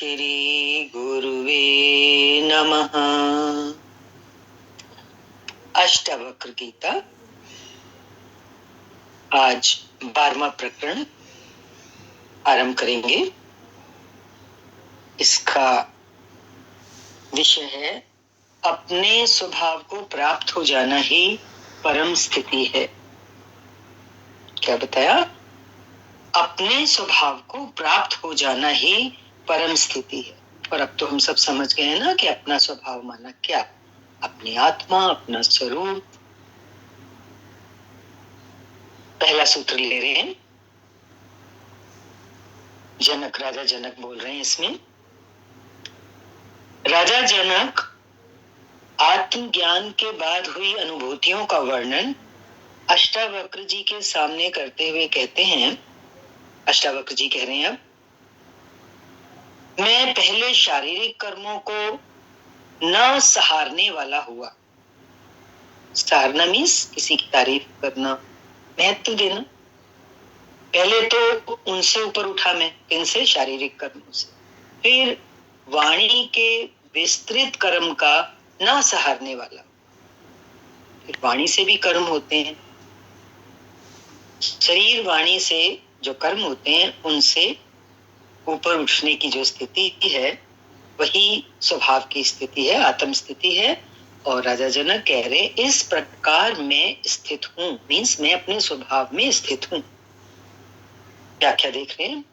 श्री गुरुवे नमः। अष्टावक्र गीता आज 12वां प्रकरण आरंभ करेंगे। इसका विषय है अपने स्वभाव को प्राप्त हो जाना ही परम स्थिति है। क्या बताया? अपने स्वभाव को प्राप्त हो जाना ही परम स्थिति है। और अब तो हम सब समझ गए हैं ना कि अपना स्वभाव माना क्या? अपनी आत्मा, अपना स्वरूप। पहला सूत्र ले रहे हैं, जनक, राजा जनक बोल रहे हैं इसमें। राजा जनक आत्मज्ञान के बाद हुई अनुभूतियों का वर्णन अष्टावक्र जी के सामने करते हुए कहते हैं। अष्टावक्र जी कह रहे हैं, अब मैं पहले शारीरिक कर्मों को न सहारने वाला हुआ। सहारना मीन्स किसी की तारीफ करना, महत्व देना। पहले तो उनसे ऊपर उठा मैं, इनसे शारीरिक कर्मों से। फिर वाणी के विस्तृत कर्म का न सहारने वाला। फिर वाणी से भी कर्म होते हैं, शरीर वाणी से जो कर्म होते हैं उनसे ऊपर उठने की जो स्थिति है वही स्वभाव की स्थिति है, आत्म स्थिति है। और राजा जनक कह रहे इस प्रकार मैं स्थित हूं, मीन्स मैं अपने स्वभाव में स्थित हूं। व्याख्या देख रहे हैं।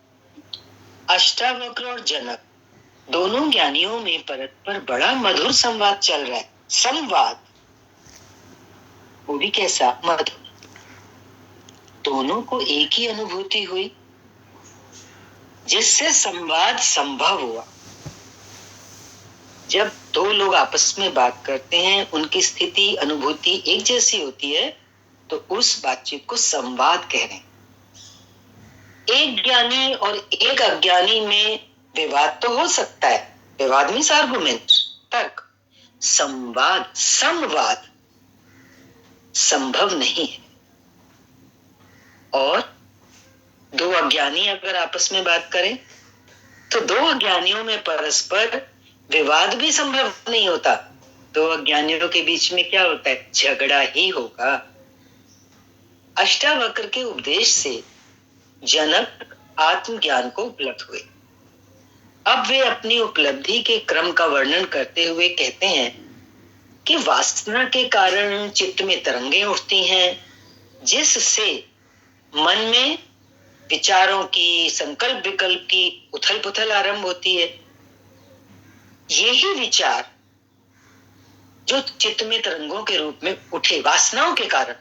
अष्टावक्र और जनक दोनों ज्ञानियों में परस्पर बड़ा मधुर संवाद चल रहा है। संवाद वो भी कैसा मधुर। दोनों को एक ही अनुभूति हुई जिससे संवाद संभव हुआ। जब दो लोग आपस में बात करते हैं, उनकी स्थिति अनुभूति एक जैसी होती है तो उस बातचीत को संवाद कह रहे हैं। एक ज्ञानी और एक अज्ञानी में विवाद तो हो सकता है, विवाद मीन्स आर्गुमेंट, तर्क। संवाद, संवाद संभव नहीं है। और दो अज्ञानी अगर आपस में बात करें तो दो अज्ञानियों में परस्पर विवाद भी संभव नहीं होता। दो अज्ञानियों के बीच में क्या होता है? झगड़ा ही होगा। अष्टावक्र के उपदेश से जनक आत्मज्ञान को उपलब्ध हुए। अब वे अपनी उपलब्धि के क्रम का वर्णन करते हुए कहते हैं कि वासना के कारण चित्त में तरंगें उठती हैं, जिससे मन में विचारों की, संकल्प विकल्प की उथल पुथल आरंभ होती है। यही विचार जो चित्त में तरंगों के रूप में उठे वासनाओं के कारण,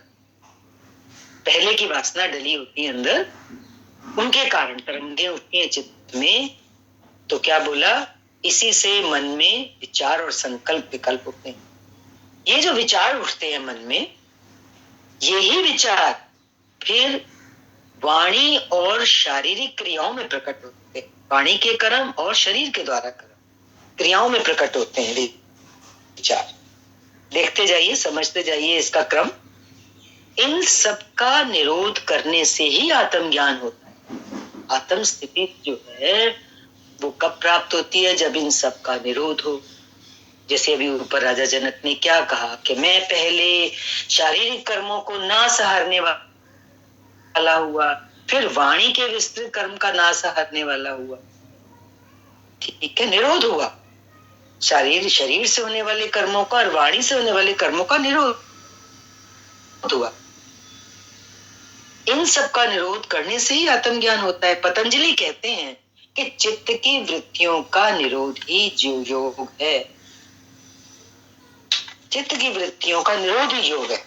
पहले की वासना डली होती है अंदर, उनके कारण तरंगें उठती हैं चित्त में। तो क्या बोला? इसी से मन में विचार और संकल्प विकल्प उठते हैं। ये जो विचार उठते हैं मन में, यही विचार फिर वाणी और शारीरिक क्रियाओं में प्रकट होते हैं। वाणी के कर्म और शरीर के द्वारा कर्म क्रियाओं में प्रकट होते हैं विचार। देखते जाइए, समझते जाइए इसका क्रम। इन सब का निरोध करने से ही आत्मज्ञान होता है। आत्म स्थिति जो है वो कब प्राप्त होती है? जब इन सब का निरोध हो। जैसे अभी ऊपर राजा जनक ने क्या कहा कि मैं पहले शारीरिक कर्मों को ना सहारने वाला हुआ, फिर वाणी के विस्तृत कर्म का ना सहारने वाला हुआ। ठीक है, निरोध हुआ। शरीर से होने वाले कर्मों का और वाणी से होने वाले कर्मों का निरोध हुआ। इन सब का निरोध करने से ही आत्मज्ञान होता है। पतंजलि कहते हैं कि चित्त की वृत्तियों का निरोध ही जो योग है। चित्त की वृत्तियों का निरोध ही योग है।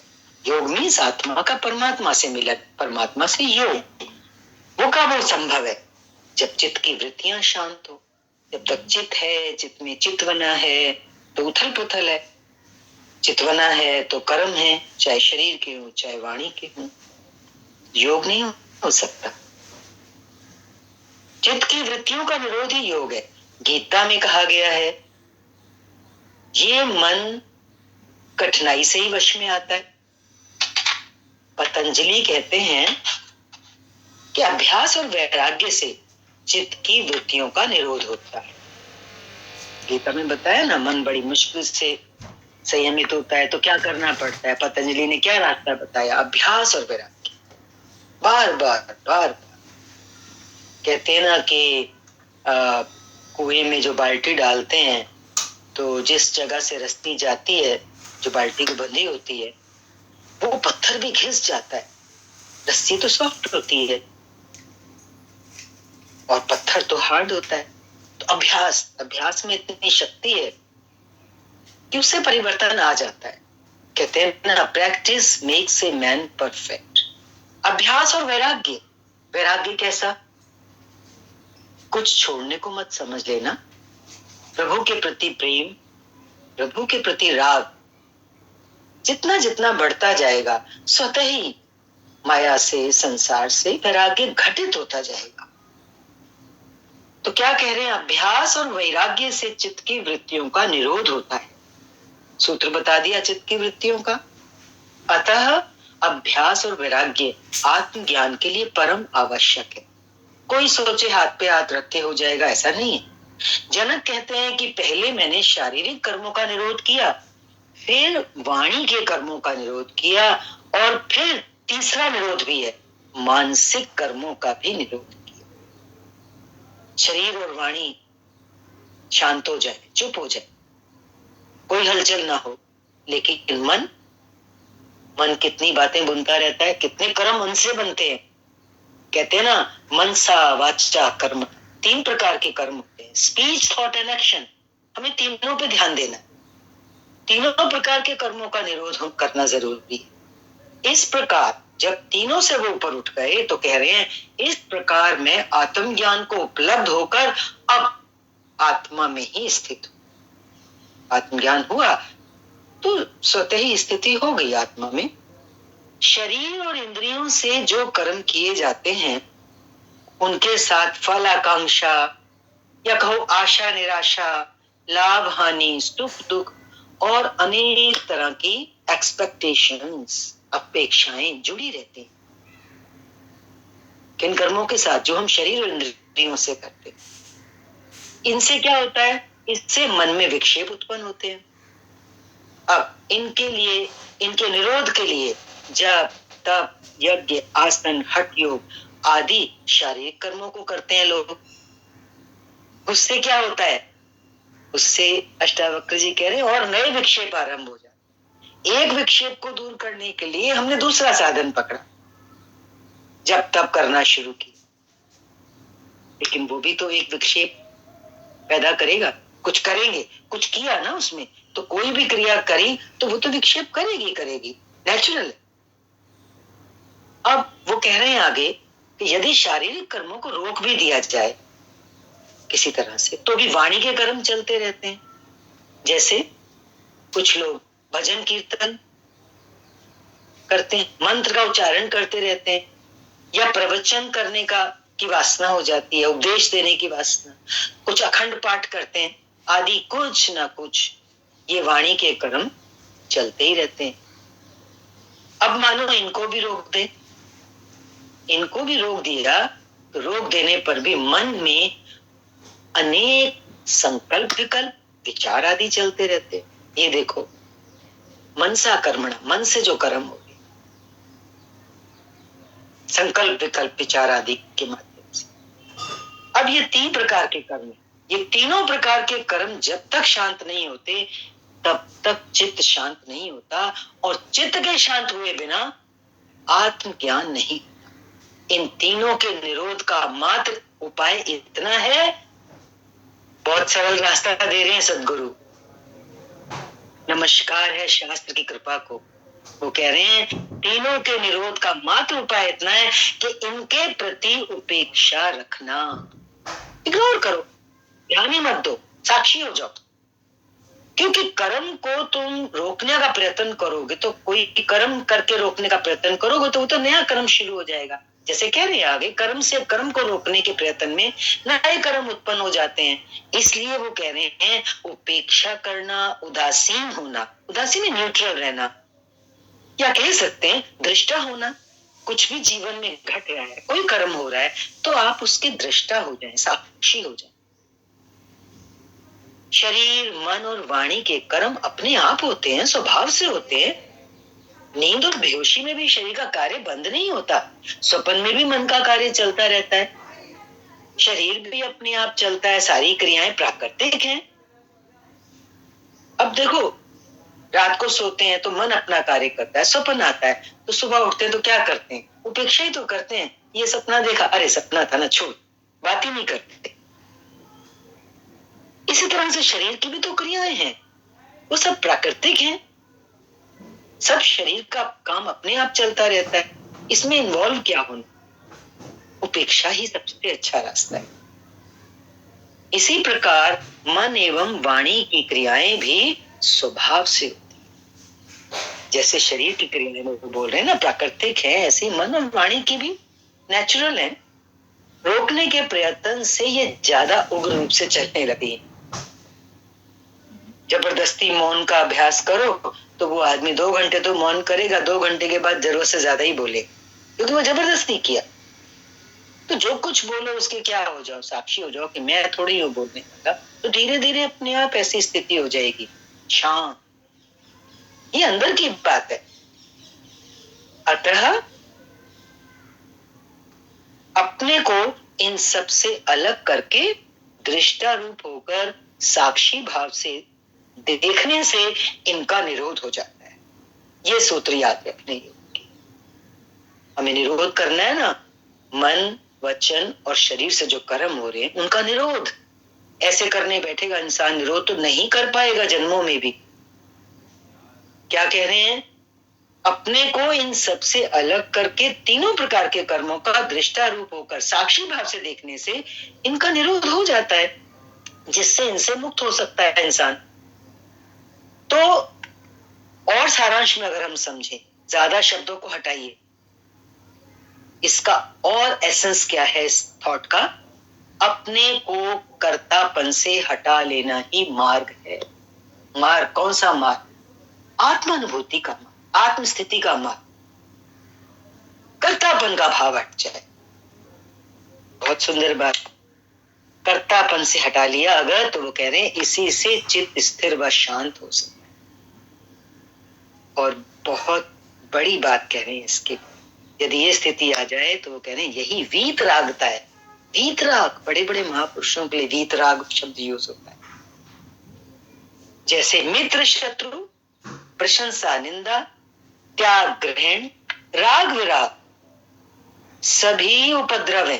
योग मीन्स आत्मा का परमात्मा से मिलन, परमात्मा से योग। वो कब वो संभव है? जब चित्त की वृत्तियां शांत हो। जब तक चित्त है, चित्त में चित्वना है तो उथल पुथल है। चित्वना है तो कर्म है, चाहे शरीर के हो चाहे वाणी के हो। योग नहीं हो सकता। चित्त की वृत्तियों का निरोध ही योग है। गीता में कहा गया है ये मन कठिनाई से ही वश में आता है। पतंजलि कहते हैं कि अभ्यास और वैराग्य से चित्त की वृत्तियों का निरोध होता है। गीता में बताया ना, मन बड़ी मुश्किल से संयमित होता है तो क्या करना पड़ता है। पतंजलि ने क्या रास्ता बताया? अभ्यास और वैराग्य। बार बार बार बार कहते हैं ना कि कुएं में जो बाल्टी डालते हैं तो जिस जगह से रस्सी जाती है, जो बाल्टी को बंधी होती है, वो पत्थर भी घिस जाता है। रस्सी तो सॉफ्ट होती है और पत्थर तो हार्ड होता है। तो अभ्यास में इतनी शक्ति है कि उससे परिवर्तन आ जाता है। कहते हैं ना, practice makes a man perfect. अभ्यास और वैराग्य। वैराग्य कैसा? कुछ छोड़ने को मत समझ लेना। प्रभु के प्रति प्रेम, प्रभु के प्रति राग जितना जितना बढ़ता जाएगा, स्वतः ही माया से, संसार से वैराग्य घटित होता जाएगा। तो क्या कह रहे हैं? अभ्यास और वैराग्य से चित्त की वृत्तियों का निरोध होता है। सूत्र बता दिया चित्त की वृत्तियों का। अतः अभ्यास और वैराग्य आत्मज्ञान के लिए परम आवश्यक है। कोई सोचे हाथ पे हाथ रख के हो जाएगा, ऐसा नहीं है। जनक कहते हैं कि पहले मैंने शारीरिक कर्मों का निरोध किया, फिर वाणी के कर्मों का निरोध किया, और फिर तीसरा निरोध भी है, मानसिक कर्मों का भी निरोध किया। शरीर और वाणी शांत हो जाए, चुप हो जाए, कोई हलचल ना हो, लेकिन मन कितनी बातें बुनता रहता है, कितने कर्म मन से बनते हैं। कहते हैं ना, मनसा वाचा कर्म, 3 प्रकार के कर्म होते हैं, स्पीच, थॉट एंड एक्शन। हमें तीनों पे ध्यान देना है। तीनों प्रकार के कर्मों का निरोध करना जरूरी है। इस प्रकार जब तीनों से वो ऊपर उठ गए तो कह रहे हैं, इस प्रकार मैं आत्मज्ञान को उपलब्ध होकर अब आत्मा में ही स्थित हूं। आत्मज्ञान हुआ तो स्वतः ही स्थिति हो गई आत्मा में। शरीर और इंद्रियों से जो कर्म किए जाते हैं, उनके साथ फल आकांक्षा या कहो आशा निराशा, लाभ हानि, सुख दुख और अनेक तरह की एक्सपेक्टेशंस, अपेक्षाएं जुड़ी रहती हैं। किन कर्मों के साथ? जो हम शरीर और इंद्रियों से करते हैं। इनसे क्या होता है? इससे मन में विक्षेप उत्पन्न होते हैं। अब इनके लिए, इनके निरोध के लिए जप, तप, यज्ञ, आसन, हठ योग आदि शारीरिक कर्मों को करते हैं लोग। उससे क्या होता है? उससे अष्टावक्र जी कह रहे हैं और नए विक्षेप आरंभ हो जाते। एक विक्षेप को दूर करने के लिए हमने दूसरा साधन पकड़ा, जब तब करना शुरू किया, लेकिन वो भी तो एक विक्षेप पैदा करेगा। कुछ करेंगे, कुछ किया ना उसमें, तो कोई भी क्रिया करी तो वो तो विक्षेप करेगी, नेचुरल है। अब वो कह रहे हैं आगे कि यदि शारीरिक कर्मों को रोक भी दिया जाए किसी तरह से, तो भी वाणी के कर्म चलते रहते हैं। जैसे कुछ लोग भजन कीर्तन करते हैं, मंत्र का उच्चारण करते रहते हैं, या प्रवचन करने की वासना हो जाती है, उपदेश देने की वासना, कुछ अखंड पाठ करते हैं आदि, कुछ ना कुछ ये वाणी के कर्म चलते ही रहते हैं। अब मानो इनको भी रोक दे, इनको भी रोक दिया, तो रोक देने पर भी मन में अनेक संकल्प, विकल्प, विचार आदि चलते रहते। ये देखो, मनसा कर्मणा, मन से जो कर्म हो गए, संकल्प, विकल्प, विचार आदि के माध्यम से। अब ये 3 प्रकार के कर्म है। ये तीनों प्रकार के कर्म जब तक शांत नहीं होते तब तक चित्त शांत नहीं होता, और चित्त के शांत हुए बिना आत्मज्ञान नहीं होता। इन तीनों के निरोध का मात्र उपाय इतना है, बहुत सरल रास्ता दे रहे हैं सद्गुरु, नमस्कार है शास्त्र की कृपा को। वो कह रहे हैं तीनों के निरोध का मात्र उपाय इतना है कि इनके प्रति उपेक्षा रखना। इग्नोर करो, ध्यान ही मत दो, साक्षी हो जाओ। क्योंकि कर्म को तुम रोकने का प्रयत्न करोगे, तो कोई कर्म करके रोकने का प्रयत्न करोगे तो वो तो नया कर्म शुरू हो जाएगा। जैसे कह रहे हैं आगे, कर्म से कर्म को रोकने के प्रयत्न में नए कर्म उत्पन्न हो जाते हैं। इसलिए वो कह रहे हैं उपेक्षा करना, उदासीन होना, उदासीन में न्यूट्रल रहना, या कह सकते हैं दृष्टा होना। कुछ भी जीवन में घट रहा है, कोई कर्म हो रहा है, तो आप उसके दृष्टा हो जाएं, साक्षी हो जाएं। शरीर, मन और वाणी के कर्म अपने आप होते हैं, स्वभाव से होते हैं। नींद और बेहोशी में भी शरीर का कार्य बंद नहीं होता, स्वप्न में भी मन का कार्य चलता रहता है, शरीर भी अपने आप चलता है, सारी क्रियाएं प्राकृतिक हैं। अब देखो, रात को सोते हैं तो मन अपना कार्य करता है, स्वप्न आता है तो सुबह उठते हैं तो क्या करते हैं? उपेक्षा ही तो करते हैं। ये सपना देखा, अरे सपना था ना, छोड़, बात ही नहीं करते। इसी तरह से शरीर की भी तो क्रियाएं हैं, वो सब प्राकृतिक हैं। सब शरीर का काम अपने आप चलता रहता है, इसमें इन्वॉल्व क्या होना? उपेक्षा ही सबसे अच्छा रास्ता है। इसी प्रकार मन एवं वाणी की क्रियाएं भी स्वभाव से होती है। जैसे शरीर की क्रियाएं बोल रहे हैं ना प्राकृतिक है, ऐसे मन और वाणी की भी नेचुरल है। रोकने के प्रयत्न से ये ज्यादा उग्र रूप से चलने लगी। जबरदस्ती मौन का अभ्यास करो तो वो आदमी 2 घंटे तो मौन करेगा, 2 घंटे के बाद जरूरत से ज्यादा ही बोले, क्योंकि वो जबरदस्ती किया। तो जो कुछ बोलो उसके क्या हो जाओ, साक्षी हो जाओ कि मैं थोड़ी हूँ बोलने लगा, तो धीरे धीरे अपने आप ऐसी स्थिति हो जाएगी शांत। ये अंदर की बात है। अतः अपने को इन सब से अलग करके दृष्टा रूप होकर साक्षी भाव से देखने से इनका निरोध हो जाता है। ये सूत्र याद रखने योग्य। हमें निरोध करना है ना, मन, वचन और शरीर से जो कर्म हो रहे हैं उनका निरोध। ऐसे करने बैठेगा इंसान, निरोध तो नहीं कर पाएगा जन्मों में भी। क्या कह रहे हैं? अपने को इन सब से अलग करके तीनों प्रकार के कर्मों का दृष्टा रूप होकर साक्षी भाव से देखने से इनका निरोध हो जाता है, जिससे इनसे मुक्त हो सकता है इंसान। तो और सारांश में अगर हम समझें, ज्यादा शब्दों को हटाइए, इसका और एसेंस क्या है इस थॉट का? अपने को कर्तापन से हटा लेना ही मार्ग है। मार्ग कौन सा मार्ग? आत्मानुभूति का मार्ग, आत्मस्थिति का मार्ग। कर्तापन का भाव हट जाए। बहुत सुंदर बात। कर्तापन से हटा लिया अगर, तो वो कह रहे हैं इसी से चित्त स्थिर व शांत हो सकता है। और बहुत बड़ी बात कह रहे हैं इसके, यदि ये स्थिति आ जाए तो वो कह रहे हैं यही वीतरागता है। वीतराग, बड़े बड़े महापुरुषों के लिए वीतराग शब्द यूज होता है। जैसे मित्र शत्रु, प्रशंसा निंदा, त्याग ग्रहण, राग विराग, सभी उपद्रव है।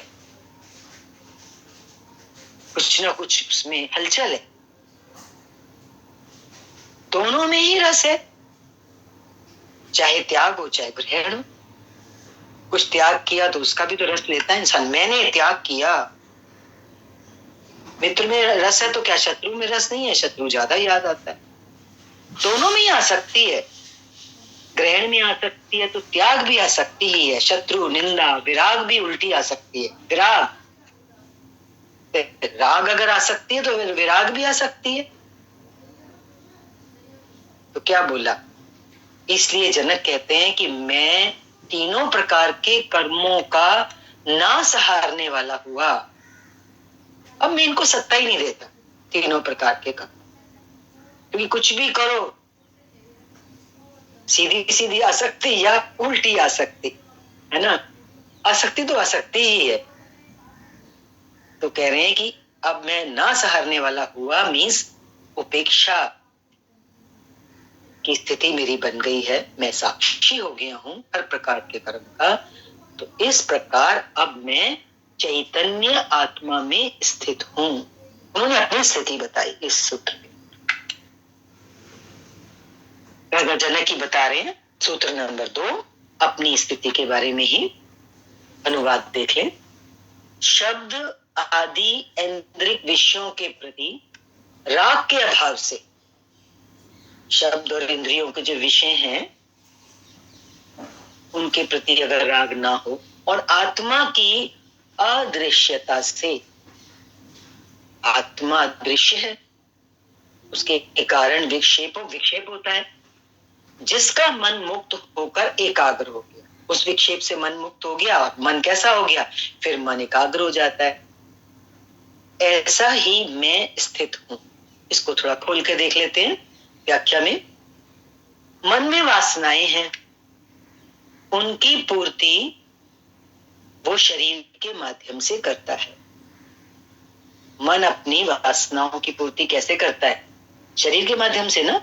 कुछ ना कुछ उसमें हलचल है, दोनों में ही रस है। चाहे त्याग हो चाहे ग्रहण हो। कुछ त्याग किया तो उसका भी तो रस लेता है इंसान। मैंने त्याग किया। मित्र में रस है तो क्या शत्रु में रस नहीं है? शत्रु ज्यादा याद आता है। दोनों में ही आसक्ति है। ग्रहण में आसक्ति है तो त्याग भी आसक्ति ही है। शत्रु, निंदा, विराग भी उल्टी आ सकती है। विराग, राग अगर आसक्ति है तो विराग भी आ सकती है। तो क्या बोला? इसलिए जनक कहते हैं कि मैं तीनों प्रकार के कर्मों का ना सहारने वाला हुआ। अब मैं इनको सत्ता ही नहीं देता, तीनों प्रकार के कर्म। क्योंकि कुछ भी करो, सीधी सीधी आसक्ति या उल्टी आसक्ति है ना, आसक्ति तो आसक्ति ही है। तो कह रहे हैं कि अब मैं ना सहारने वाला हुआ, मीन्स उपेक्षा की स्थिति मेरी बन गई है। मैं साक्षी हो गया हूं हर प्रकार के कर्म का। तो इस प्रकार अब मैं चैतन्य आत्मा में स्थित हूं। उन्होंने अपनी स्थिति बताई इस सूत्र में। जनक की बता रहे हैं सूत्र नंबर 2, अपनी स्थिति के बारे में ही अनुवाद देख लें। शब्द आदि इंद्रिक विषयों के प्रति राग के अभाव से, शब्द और इंद्रियों के जो विषय हैं उनके प्रति अगर राग ना हो, और आत्मा की अदृश्यता से, आत्मा दृश्य है, उसके कारण विक्षेप होता है। जिसका मन मुक्त होकर एकाग्र हो गया, उस विक्षेप से मन मुक्त हो गया और मन कैसा हो गया? फिर मन एकाग्र हो जाता है। ऐसा ही मैं स्थित हूं। इसको थोड़ा खोल के देख लेते हैं व्याख्या में। मन में वासनाएं हैं, उनकी पूर्ति वो शरीर के माध्यम से करता है। मन अपनी वासनाओं की पूर्ति कैसे करता है? शरीर के माध्यम से ना।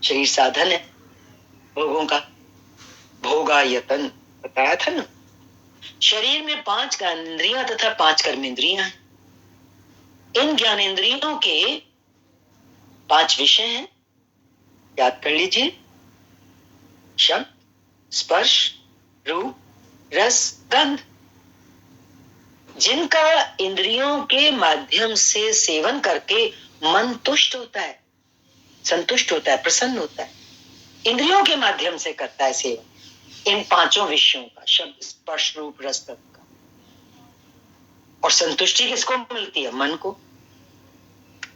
शरीर साधन है भोगों का, भोगायतन बताया था ना। शरीर में 5 ज्ञानेंद्रियां तथा 5 कर्मेंद्रियां हैं। इन ज्ञानेंद्रियों के 5 विषय हैं, याद कर लीजिए। शब्द, स्पर्श, रूप, रस, गंध। जिनका इंद्रियों के माध्यम से सेवन करके मन तुष्ट होता है, संतुष्ट होता है, प्रसन्न होता है। इंद्रियों के माध्यम से करता है सेवन इन 5 विषयों का, शब्द, स्पर्श, रूप, रस, गंध का। और संतुष्टि किसको मिलती है? मन को।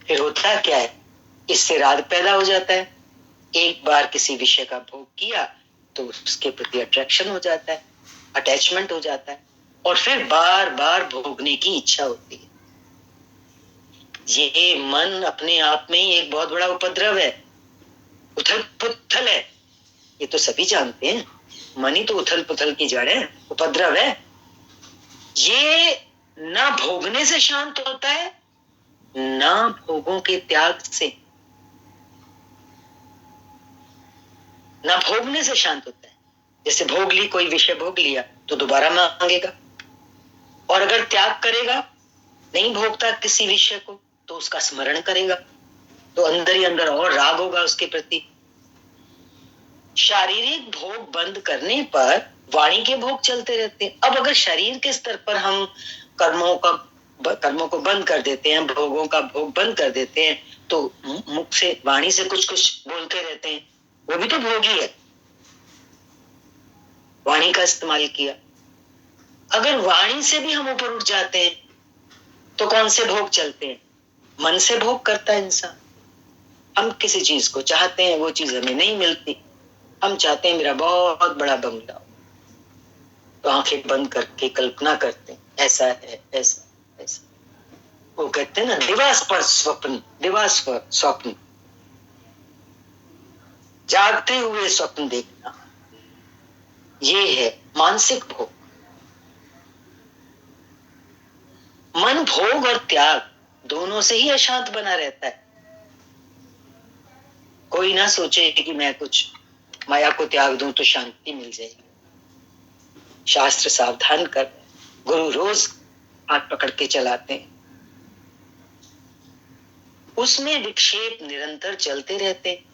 फिर होता क्या है? इससे राग पैदा हो जाता है। एक बार किसी विषय का भोग किया तो उसके प्रति अट्रैक्शन हो जाता है, अटैचमेंट हो जाता है, और फिर बार बार भोगने की इच्छा होती है। ये मन अपने आप में ही एक बहुत बड़ा उपद्रव है, उथल पुथल है। ये तो सभी जानते हैं, मन ही तो उथल पुथल की जड़ है, उपद्रव है। ये ना भोगने से शांत होता है, ना भोगों के त्याग से। ना भोगने से शांत होता है। जैसे भोग ली, कोई विषय भोग लिया तो दोबारा मांगेगा, और अगर त्याग करेगा, नहीं भोगता किसी विषय को, तो उसका स्मरण करेगा, तो अंदर ही अंदर और राग होगा उसके प्रति। शारीरिक भोग बंद करने पर वाणी के भोग चलते रहते हैं। अब अगर शरीर के स्तर पर हम कर्मों को बंद कर देते हैं, भोगों का भोग बंद कर देते हैं, तो मुख से, वाणी से कुछ कुछ बोलते रहते हैं, वो भी तो भोग ही है। वाणी का इस्तेमाल किया। अगर वाणी से भी हम ऊपर उठ जाते हैं तो कौन से भोग चलते हैं? मन से भोग करता है इंसान। हम किसी चीज को चाहते हैं, वो चीज हमें नहीं मिलती। हम चाहते हैं मेरा बहुत बड़ा बंगला हो, तो आंखें बंद करके कल्पना करते हैं ऐसा है, ऐसा ऐसा। वो कहते हैं ना, दिवास्पर स्वप्न, दिवास्पर स्वप्न, जागते हुए स्वप्न देखना, ये है मानसिक भोग। मन भोग और त्याग दोनों से ही अशांत बना रहता है। कोई ना सोचे कि मैं कुछ माया को त्याग दूं तो शांति मिल जाएगी। शास्त्र सावधान कर, गुरु रोज हाथ पकड़ के चलाते हैं, उसमें विक्षेप निरंतर चलते रहते हैं।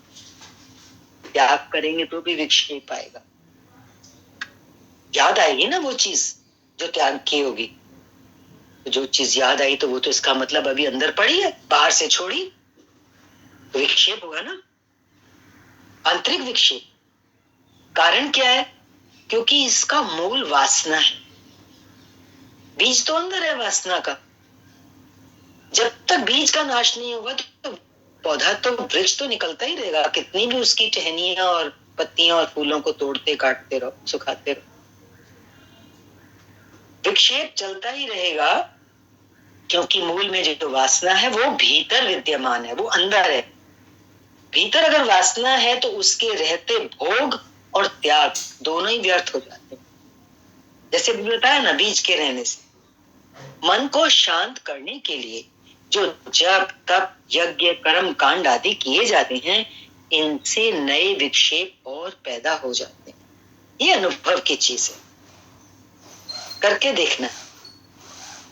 त्याग करेंगे तो भी विक्षेप आएगा। याद आएगी ना वो चीज जो त्याग की होगी। जो चीज याद आई तो वो तो इसका मतलब अभी अंदर पड़ी है, बाहर से छोड़ी, तो विक्षेप होगा ना, आंतरिक विक्षेप। कारण क्या है? क्योंकि इसका मूल वासना है। बीज तो अंदर है वासना का। जब तक बीज का नाश नहीं होगा तो पौधा तो, वृक्ष तो निकलता ही रहेगा। कितनी भी उसकी टहनियां और पत्तियां और फूलों को तोड़ते काटते रहो, सुखाते रहो, विक्षेप चलता ही रहेगा। क्योंकि मूल में जो वासना है वो भीतर विद्यमान है, वो अंदर है। भीतर अगर वासना है तो उसके रहते भोग और त्याग दोनों ही व्यर्थ हो जाते हैं। जैसे बताया ना, बीज के रहने से। मन को शांत करने के लिए जो जप, तप, यज्ञ, कर्म कांड आदि किए जाते हैं, इनसे नए विक्षेप और पैदा हो जाते हैं। ये अनुभव की चीज है, करके देखना।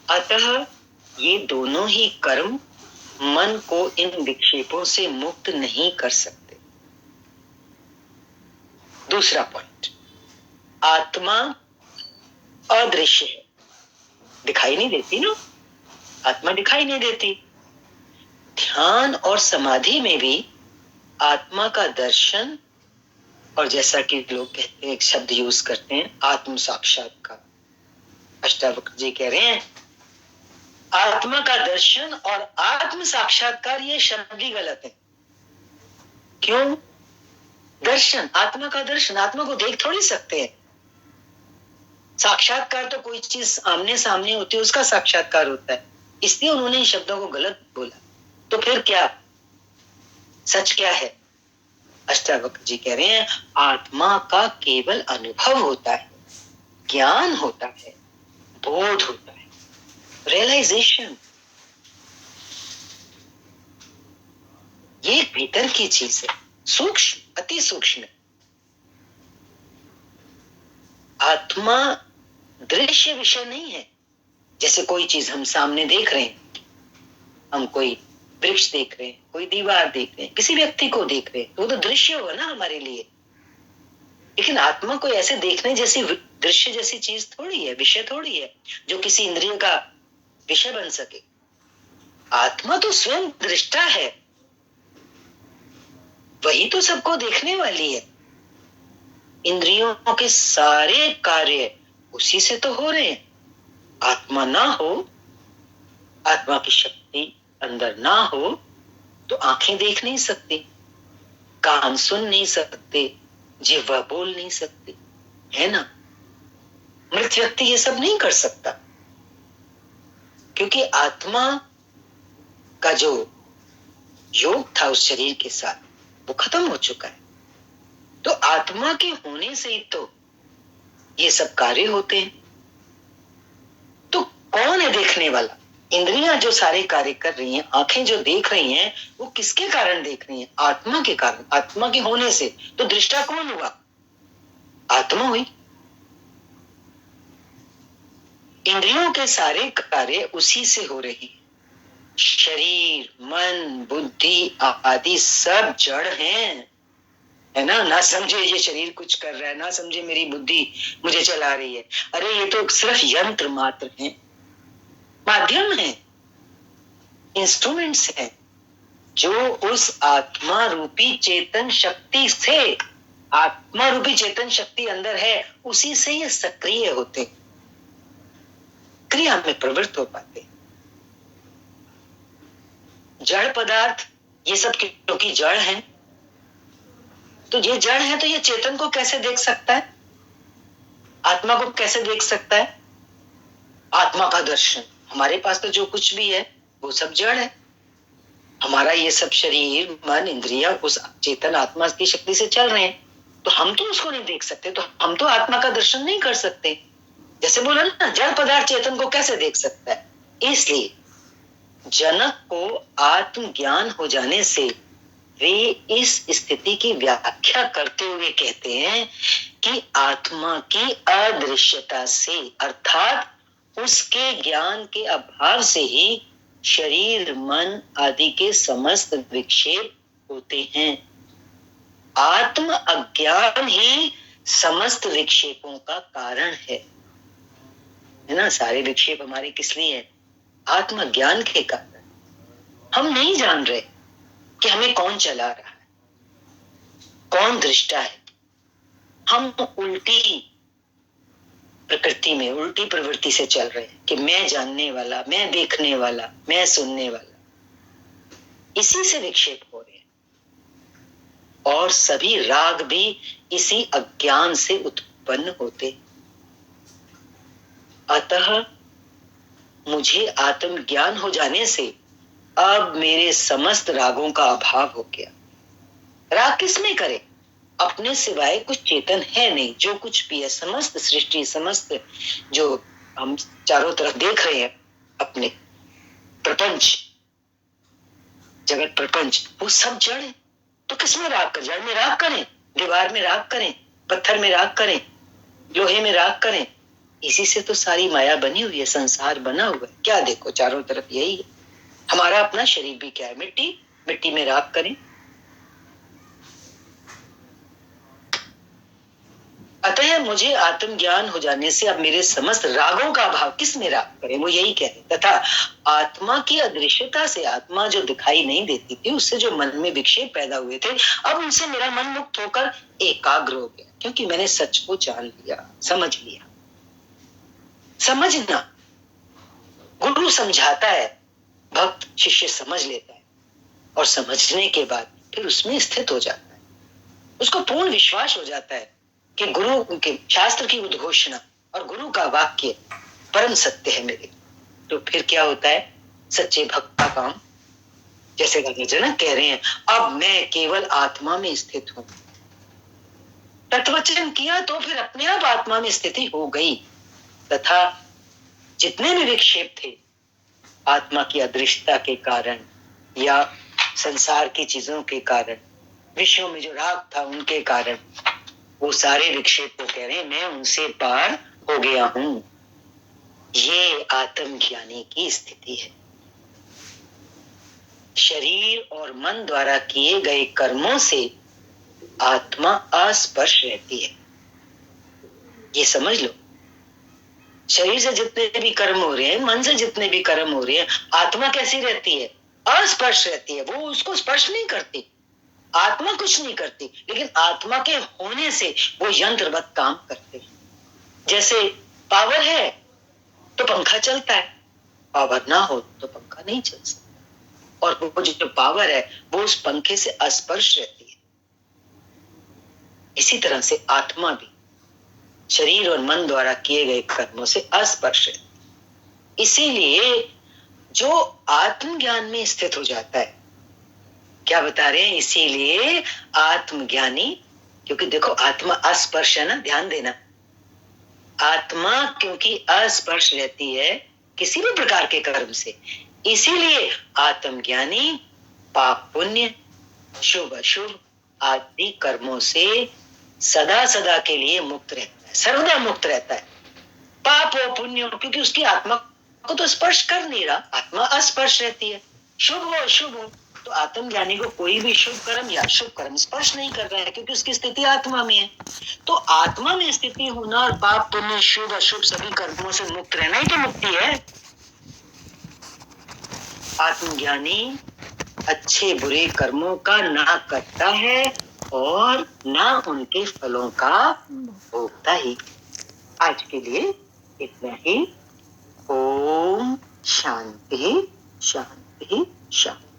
अतः ये दोनों ही कर्म मन को इन विक्षेपों से मुक्त नहीं कर सकते। दूसरा पॉइंट, आत्मा अदृश्य है, दिखाई नहीं देती ना, आत्मा दिखाई नहीं देती। ध्यान और समाधि में भी आत्मा का दर्शन, और जैसा कि लोग कहते हैं, एक शब्द यूज करते हैं, आत्म साक्षात्कार। अष्टावक्र जी कह रहे हैं आत्मा का दर्शन और आत्म साक्षात्कार, ये शब्द ही गलत है। क्यों? दर्शन, आत्मा का दर्शन, आत्मा को देख थोड़ी सकते हैं। साक्षात्कार तो कोई चीज आमने सामने होती है, उसका साक्षात्कार होता है। इसलिए उन्होंने इन शब्दों को गलत बोला। तो फिर क्या? सच क्या है? अष्टावक्र जी कह रहे हैं आत्मा का केवल अनुभव होता है, ज्ञान होता है, बोध होता है, रियलाइजेशन। ये एक भीतर की चीज है, सूक्ष्म, अति सूक्ष्म। आत्मा दृश्य विषय नहीं है। जैसे कोई चीज हम सामने देख रहे हैं, हम कोई वृक्ष देख रहे हैं, कोई दीवार देख रहे हैं, किसी व्यक्ति को देख रहे हैं, तो वो तो दृश्य होगा ना हमारे लिए। लेकिन आत्मा को ऐसे देखने जैसी, दृश्य जैसी चीज थोड़ी है, विषय थोड़ी है जो किसी इंद्रिय का विषय बन सके। आत्मा तो स्वयं दृष्टा है, वही तो सबको देखने वाली है। इंद्रियों के सारे कार्य उसी से तो हो रहे हैं। आत्मा ना हो, आत्मा की शक्ति अंदर ना हो तो आंखें देख नहीं सकती, कान सुन नहीं सकते, जिह्वा बोल नहीं सकती, है ना। मृत व्यक्ति ये सब नहीं कर सकता, क्योंकि आत्मा का जो योग था उस शरीर के साथ वो खत्म हो चुका है। तो आत्मा के होने से ही तो ये सब कार्य होते हैं। तो कौन है देखने वाला? इंद्रियां जो सारे कार्य कर रही हैं, आंखें जो देख रही हैं, वो किसके कारण देख रही हैं? आत्मा के कारण, आत्मा के होने से। तो दृष्टा कौन हुआ? आत्मा हुई। इंद्रियों के सारे कार्य उसी से हो रहे हैं। शरीर, मन, बुद्धि आदि सब जड़ हैं, है ना। ना समझे ये शरीर कुछ कर रहा है, ना समझे मेरी बुद्धि मुझे चला रही है। अरे ये तो सिर्फ यंत्र मात्र है, माध्यम है, इंस्ट्रूमेंट्स है, जो उस आत्मा रूपी चेतन शक्ति से, आत्मा रूपी चेतन शक्ति अंदर है, उसी से ये सक्रिय होते, क्रिया में प्रवृत्त हो पाते। जड़ पदार्थ ये सब क्योंकि जड़ है, तो ये जड़ है तो ये चेतन को कैसे देख सकता है? आत्मा को कैसे देख सकता है? आत्मा का दर्शन। हमारे पास तो जो कुछ भी है वो सब जड़ है। हमारा ये सब शरीर, मन, इंद्रिया उस चेतन आत्मा की शक्ति से चल रहे हैं, तो हम तो उसको नहीं देख सकते, तो हम तो आत्मा का दर्शन नहीं कर सकते। जैसे बोला ना, जड़ पदार्थ चेतन को कैसे देख सकता है? इसलिए जनक को आत्मज्ञान हो जाने से वे इस स्थिति की व्याख्या करते हुए कहते हैं कि आत्मा की अदृश्यता से, अर्थात उसके ज्ञान के अभाव से ही शरीर, मन आदि के समस्त विक्षेप होते हैं। आत्म अज्ञान ही समस्त विक्षेपों का कारण है ना। सारे विक्षेप हमारे किस लिए है? आत्मज्ञान के कारण। हम नहीं जान रहे कि हमें कौन चला रहा है, कौन दृष्टा है। हम उल्टी प्रकृति में, उल्टी प्रवृत्ति से चल रहे हैं कि मैं जानने वाला, मैं देखने वाला, मैं सुनने वाला। इसी से विक्षेप हो रहे हैं। और सभी राग भी इसी अज्ञान से उत्पन्न होते। अतः मुझे आत्मज्ञान हो जाने से अब मेरे समस्त रागों का अभाव हो गया। राग किसमें करे? अपने सिवाय कुछ चेतन है नहीं। जो कुछ भी है, समस्त सृष्टि, समस्त जो हम चारों तरफ देख रहे हैं, अपने प्रपंच, जगत प्रपंच, वो सब जड़ है। तो किसमें राग करें? जड़ में राग करें, दीवार में राग करें, पत्थर में राग करें, लोहे में राग करें। इसी से तो सारी माया बनी हुई है, संसार बना हुआ है। क्या देखो चारों तरफ यही है। हमारा अपना शरीर भी क्या है? मिट्टी, मिट्टी में राग करें। अतः मुझे आत्मज्ञान हो जाने से अब मेरे समस्त रागों का अभाव। किस में राग करें? वो यही कह रहे। तथा आत्मा की अदृश्यता से, आत्मा जो दिखाई नहीं देती थी, उससे जो मन में विक्षेप पैदा हुए थे, अब उनसे मेरा मन मुक्त होकर एकाग्र हो गया, क्योंकि मैंने सच को जान लिया, समझ लिया। समझना, गुरु समझाता है, भक्त शिष्य समझ लेता है, और समझने के बाद फिर उसमें स्थित हो जाता है। उसको पूर्ण विश्वास हो जाता है कि गुरु के शास्त्र की उद्घोषणा और गुरु का वाक्य परम सत्य है मेरे। तो फिर क्या होता है? सच्चे भक्त का काम जैसे राजा जनक कह रहे हैं, अब मैं केवल आत्मा में स्थित हूं। तत्वचन किया तो फिर अपने आप आत्मा में स्थिति हो गई, तथा जितने भी विक्षेप थे आत्मा की अदृश्यता के कारण या संसार की चीजों के कारण, विषयों में जो राग था उनके कारण, वो सारे विक्षेप को कह रहे हैं मैं उनसे पार हो गया हूं। ये आत्मज्ञानी की स्थिति है। शरीर और मन द्वारा किए गए कर्मों से आत्मा अस्पर्श रहती है। ये समझ लो, शरीर से जितने भी कर्म हो रहे हैं, मन से जितने भी कर्म हो रहे हैं, आत्मा कैसी रहती है? अस्पर्श रहती है। वो उसको स्पर्श नहीं करती, आत्मा कुछ नहीं करती, लेकिन आत्मा के होने से वो यंत्रवत काम करते हैं। जैसे पावर है तो पंखा चलता है, पावर ना हो तो पंखा नहीं चल सकता। और वो जो पावर है वो उस पंखे से अस्पर्श रहती है। इसी तरह से आत्मा भी शरीर और मन द्वारा किए गए कर्मों से अस्पर्श है। इसीलिए जो आत्मज्ञान में स्थित हो जाता है, क्या बता रहे हैं? इसीलिए आत्मज्ञानी, क्योंकि देखो आत्मा अस्पर्श है ना, ध्यान देना, आत्मा क्योंकि अस्पर्श रहती है किसी भी प्रकार के कर्म से, इसीलिए आत्मज्ञानी पाप पुण्य शुभ अशुभ आदि कर्मों से सदा सदा के लिए मुक्त रहता है, सर्वदा मुक्त रहता है। पाप हो पुण्य हो, क्योंकि उसकी आत्मा को तो स्पर्श कर नहीं रहा, आत्मा अस्पर्श रहती है। शुभ हो अशुभ हो, तो आत्मज्ञानी को कोई भी शुभ कर्म या शुभ कर्म स्पर्श नहीं कर रहा है, क्योंकि उसकी स्थिति आत्मा में है। तो आत्मा में स्थिति होना और पाप पुण्य शुभ अशुभ सभी कर्मों से मुक्त रहना ही तो मुक्ति है। आत्मज्ञानी अच्छे बुरे कर्मों का ना करता है और ना उनके फलों का भोगता ही। आज के लिए इतना ही। ओम शांति शांति शांति।